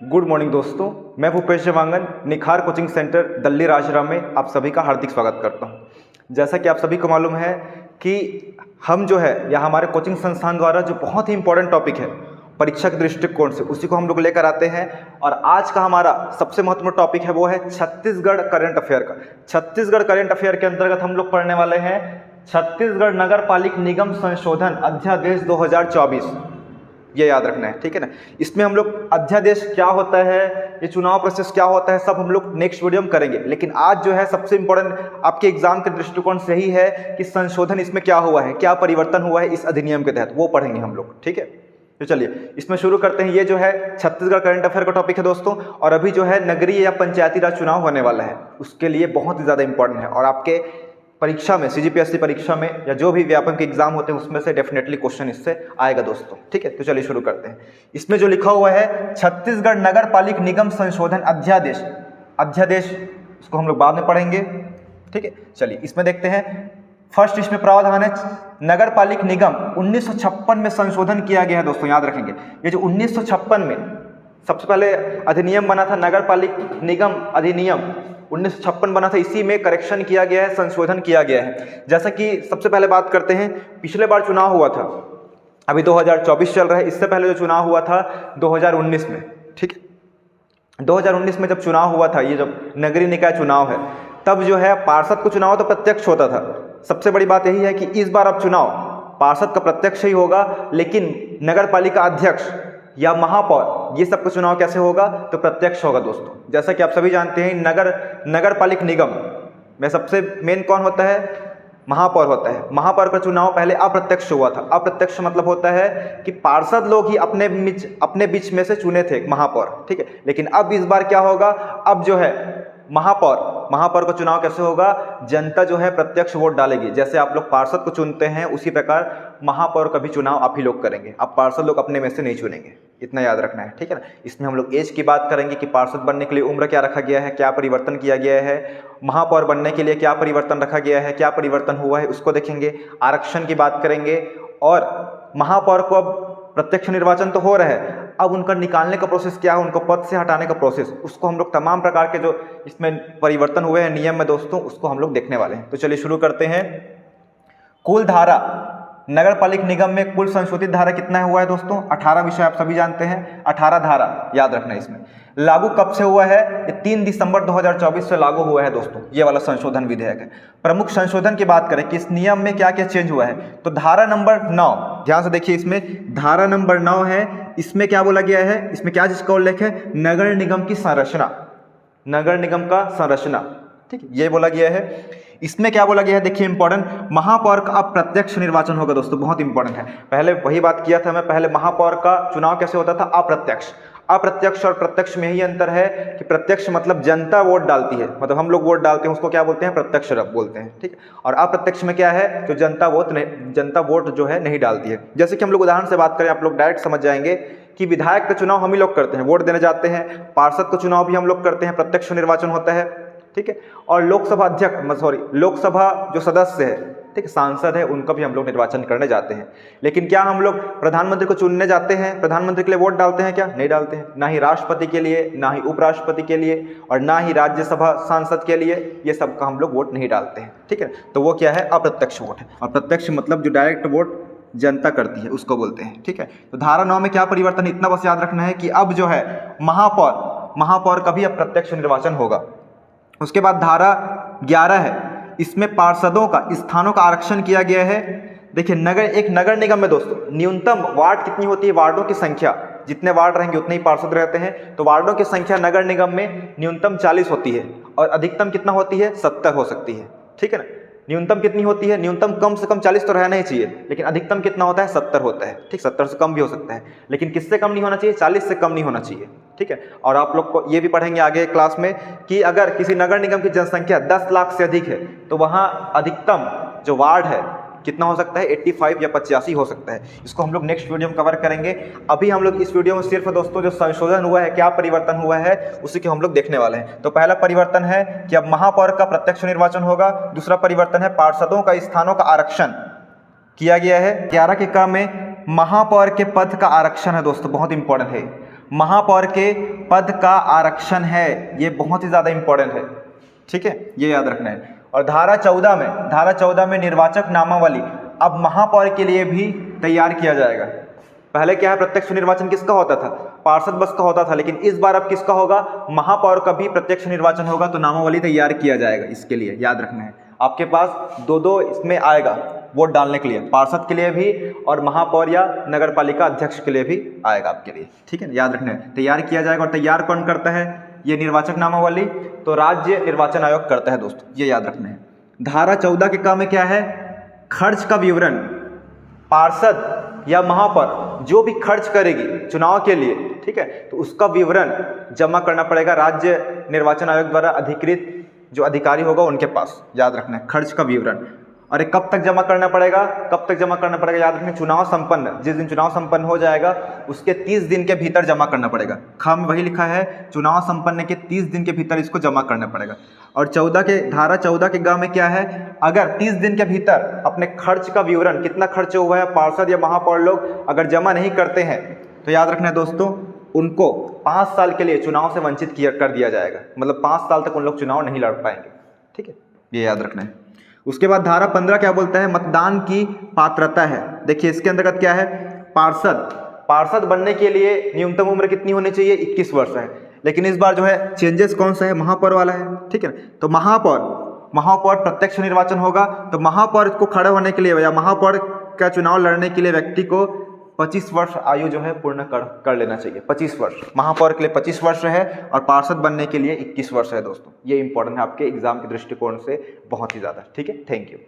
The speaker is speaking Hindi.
गुड मॉर्निंग दोस्तों, मैं भूपेश जवांगन निखार कोचिंग सेंटर दिल्ली राजराम में आप सभी का हार्दिक स्वागत करता हूं। जैसा कि आप सभी को मालूम है कि हम जो है या हमारे कोचिंग संस्थान द्वारा जो बहुत ही इंपॉर्टेंट टॉपिक है परीक्षा के दृष्टिकोण से, उसी को हम लोग लेकर आते हैं। और आज का हमारा सबसे महत्वपूर्ण टॉपिक है वो है छत्तीसगढ़ करंट अफेयर का। छत्तीसगढ़ करंट अफेयर के अंतर्गत हम लोग पढ़ने वाले हैं छत्तीसगढ़ नगर पालिक निगम संशोधन अध्यादेश 2024। ये याद रखना है, ठीक है ना। इसमें हम लोग अध्यादेश क्या होता है, ये चुनाव प्रोसेस क्या होता है, सब हम लोग नेक्स्ट वीडियो में करेंगे। लेकिन आज जो है सबसे इंपॉर्टेंट आपके एग्जाम के दृष्टिकोण से ही है कि संशोधन इसमें क्या हुआ है, क्या परिवर्तन हुआ है इस अधिनियम के तहत, वो पढ़ेंगे हम लोग, ठीक है। तो चलिए इसमें शुरू करते हैं। ये जो है छत्तीसगढ़ करंट अफेयर का टॉपिक है दोस्तों, और अभी जो है नगरीय या पंचायती राज चुनाव होने वाला है, उसके लिए बहुत ही ज़्यादा इंपॉर्टेंट है। और आपके परीक्षा में, CGPSC परीक्षा में या जो भी व्यापक एग्जाम होते हैं उसमें से डेफिनेटली क्वेश्चन इससे आएगा दोस्तों, ठीक है। तो चलिए शुरू करते हैं। इसमें जो लिखा हुआ है छत्तीसगढ़ नगर पालिक निगम संशोधन अध्यादेश, अध्यादेश उसको हम लोग बाद में पढ़ेंगे, ठीक है। चलिए इसमें देखते हैं। फर्स्ट इसमें प्रावधान है नगर पालिक निगम 1956 में संशोधन किया गया है दोस्तों, याद रखेंगे। ये जो 1956 में सबसे पहले अधिनियम बना था, नगर पालिक निगम अधिनियम 1956 बना था, इसी में करेक्शन किया गया है, संशोधन किया गया है। जैसा कि सबसे पहले बात करते हैं, पिछले बार चुनाव हुआ था, अभी 2024 चल रहा है, इससे पहले जो चुनाव हुआ था 2019 में, ठीक है। 2019 में जब चुनाव हुआ था, ये जब नगरीय निकाय चुनाव है, तब जो है पार्षद को चुनाव तो प्रत्यक्ष होता था। सबसे बड़ी बात यही है कि इस बार अब चुनाव पार्षद का प्रत्यक्ष ही होगा, लेकिन नगर पालिका अध्यक्ष या महापौर, ये सबका चुनाव कैसे होगा, तो प्रत्यक्ष होगा दोस्तों। जैसा कि आप सभी जानते हैं नगर पालिक निगम में सबसे मेन कौन होता है, महापौर होता है। महापौर का चुनाव पहले अप्रत्यक्ष हुआ था। अप्रत्यक्ष मतलब होता है कि पार्षद लोग ही अपने बीच में से चुने थे महापौर, ठीक है। लेकिन अब इस बार क्या होगा, अब जो है महापौर का चुनाव कैसे होगा, जनता जो है प्रत्यक्ष वोट डालेगी। जैसे आप लोग पार्षद को चुनते हैं, उसी प्रकार महापौर का भी चुनाव आप ही लोग करेंगे। अब पार्षद लोग अपने में से नहीं चुनेंगे, इतना याद रखना है, ठीक है ना। इसमें हम लोग एज की बात करेंगे कि पार्षद बनने के लिए उम्र क्या रखा गया है, क्या परिवर्तन किया गया है, महापौर बनने के लिए क्या परिवर्तन रखा गया है, क्या परिवर्तन हुआ है, उसको देखेंगे। आरक्षण की बात करेंगे। और महापौर को अब प्रत्यक्ष निर्वाचन तो हो रहा है, अब उनका निकालने का प्रोसेस क्या है, उनको पद से हटाने का प्रोसेस, उसको हम लोग तमाम प्रकार के जो इसमें परिवर्तन हुए हैं नियम में दोस्तों, उसको हम लोग देखने वाले हैं। तो चलिए शुरू करते हैं। कुल धारा नगर पालिक निगम में कुल संशोधित धारा कितना हुआ है दोस्तों, 18 विषय आप सभी जानते हैं, 18 धारा याद रखना है। इसमें लागू कब से हुआ है, ये 3 दिसंबर 2024 से लागू हुआ है दोस्तों, ये वाला संशोधन विधेयक है। प्रमुख संशोधन की बात करें कि इस नियम में क्या क्या चेंज हुआ है, तो धारा नंबर 9, ध्यान से देखिए, इसमें धारा नंबर 9 है। इसमें क्या बोला गया है, इसमें क्या जिसका उल्लेख है, नगर निगम की संरचना, नगर निगम का संरचना, ठीक है, ये बोला गया है। इसमें क्या बोला गया है, देखिए इंपॉर्टेंट, महापौर का अब प्रत्यक्ष निर्वाचन होगा दोस्तों, बहुत इंपॉर्टेंट है। पहले वही बात किया था मैं, पहले महापौर का चुनाव कैसे होता था, अप्रत्यक्ष। अप्रत्यक्ष और प्रत्यक्ष में ही अंतर है कि प्रत्यक्ष मतलब जनता वोट डालती है, मतलब हम लोग वोट डालते हैं, उसको क्या बोलते हैं, प्रत्यक्ष बोलते हैं, ठीक है। और अप्रत्यक्ष में क्या है, जो जनता वोट जो है नहीं डालती है। जैसे कि हम लोग उदाहरण से बात करें, आप लोग डायरेक्ट समझ जाएंगे कि विधायक का चुनाव हम ही लोग करते हैं, वोट देने जाते हैं। पार्षद का चुनाव भी हम लोग करते हैं, प्रत्यक्ष निर्वाचन होता है, ठीक है। और लोकसभा जो सदस्य है, ठीक है, सांसद है, उनका भी हम लोग निर्वाचन करने जाते हैं। लेकिन क्या हम लोग प्रधानमंत्री को चुनने जाते हैं, प्रधानमंत्री के लिए वोट डालते हैं क्या, नहीं डालते हैं। ना ही राष्ट्रपति के लिए, ना ही उपराष्ट्रपति के लिए, और ना ही राज्यसभा सांसद के लिए, ये सब का हम लोग वोट नहीं डालते हैं, ठीक है। तो वो क्या है, अप्रत्यक्ष वोट है। और प्रत्यक्ष मतलब जो डायरेक्ट वोट जनता करती है, उसको बोलते हैं, ठीक है। तो धारा 9 में क्या परिवर्तन, इतना बस याद रखना है कि अब जो है महापौर का भी अब प्रत्यक्ष निर्वाचन होगा। उसके बाद धारा 11 है, इसमें पार्षदों का स्थानों का आरक्षण किया गया है। देखिए एक नगर निगम में दोस्तों न्यूनतम वार्ड कितनी होती है, वार्डों की संख्या, जितने वार्ड रहेंगे उतने ही पार्षद रहते हैं। तो वार्डों की संख्या नगर निगम में न्यूनतम 40 होती है, और अधिकतम कितना होती है, 70 हो सकती है, ठीक है ना। न्यूनतम कितनी होती है, न्यूनतम कम से कम 40 तो रहना ही चाहिए, लेकिन अधिकतम कितना होता है, 70 होता है, ठीक। 70 से कम भी हो सकता है, लेकिन किससे कम नहीं होना चाहिए, 40 से कम नहीं होना चाहिए, ठीक है। और आप लोग को ये भी पढ़ेंगे आगे क्लास में कि अगर किसी नगर निगम की जनसंख्या 10 लाख से अधिक है, तो वहाँ अधिकतम जो वार्ड है कितना हो सकता है, 85 या 85 हो सकता है। इसको हम लोग नेक्स्ट वीडियो में कवर करेंगे। अभी हम लोग इस वीडियो में सिर्फ दोस्तों जो संशोधन हुआ है, क्या परिवर्तन हुआ है, उसी को हम लोग देखने वाले हैं। तो पहला परिवर्तन है कि अब महापौर का प्रत्यक्ष निर्वाचन होगा। दूसरा परिवर्तन है पार्षदों का स्थानों का आरक्षण किया गया है। 11 के क में महापौर के पद का आरक्षण है दोस्तों, बहुत इंपॉर्टेंट है। महापौर के पद का आरक्षण है, ये बहुत ही ज़्यादा इंपॉर्टेंट है, ठीक है, ये याद रखना है। और धारा 14 में निर्वाचक नामावली अब महापौर के लिए भी तैयार किया जाएगा। पहले क्या है, प्रत्यक्ष निर्वाचन किसका होता था, पार्षद बस का होता था, लेकिन इस बार अब किसका होगा, महापौर का भी प्रत्यक्ष निर्वाचन होगा, तो नामावली तैयार किया जाएगा। इसके लिए याद रखना है, आपके पास दो इसमें आएगा वोट डालने के लिए, पार्षद के लिए भी और महापौर या नगरपालिका अध्यक्ष के लिए भी आएगा आपके लिए, ठीक है, याद रखना है, तैयार किया जाएगा। और तैयार कौन करता है, ये निर्वाचक नामावली तो राज्य निर्वाचन आयोग करता है दोस्तों, ये याद रखना है। धारा 14 के काम में क्या है, खर्च का विवरण पार्षद या महापौर जो भी खर्च करेगी चुनाव के लिए, ठीक है, तो उसका विवरण जमा करना पड़ेगा राज्य निर्वाचन आयोग द्वारा अधिकृत जो अधिकारी होगा उनके पास, याद रखना है, खर्च का विवरण। और ये कब तक जमा करना पड़ेगा, याद रखना, चुनाव संपन्न, जिस दिन चुनाव संपन्न हो जाएगा उसके 30 दिन के भीतर जमा करना पड़ेगा। खाम वही लिखा है, चुनाव संपन्न के 30 दिन के भीतर इसको जमा करना पड़ेगा। और धारा 14 के ग में क्या है, अगर 30 दिन के भीतर अपने खर्च का विवरण, कितना खर्च हुआ है, पार्षद या महापौर लोग अगर जमा नहीं करते हैं तो याद रखना है दोस्तों, उनको 5 साल के लिए चुनाव से वंचित कर दिया जाएगा, मतलब 5 साल तक उन लोग चुनाव नहीं लड़ पाएंगे, ठीक है, ये याद रखना है। उसके बाद धारा 15 क्या बोलता है, मतदान की पात्रता है। देखिए इसके अंतर्गत क्या है, पार्षद बनने के लिए न्यूनतम उम्र कितनी होनी चाहिए, 21 वर्ष है, लेकिन इस बार जो है चेंजेस कौन सा है, महापौर वाला है, ठीक है। तो महापौर प्रत्यक्ष निर्वाचन होगा, तो महापौर को खड़े होने के लिए या महापौर का चुनाव लड़ने के लिए व्यक्ति को 25 वर्ष आयु जो है पूर्ण कर लेना चाहिए। 25 वर्ष महापौर के लिए 25 वर्ष है और पार्षद बनने के लिए 21 वर्ष है दोस्तों। ये इंपॉर्टेंट है आपके एग्जाम के दृष्टिकोण से बहुत ही ज़्यादा, ठीक है। Thank you.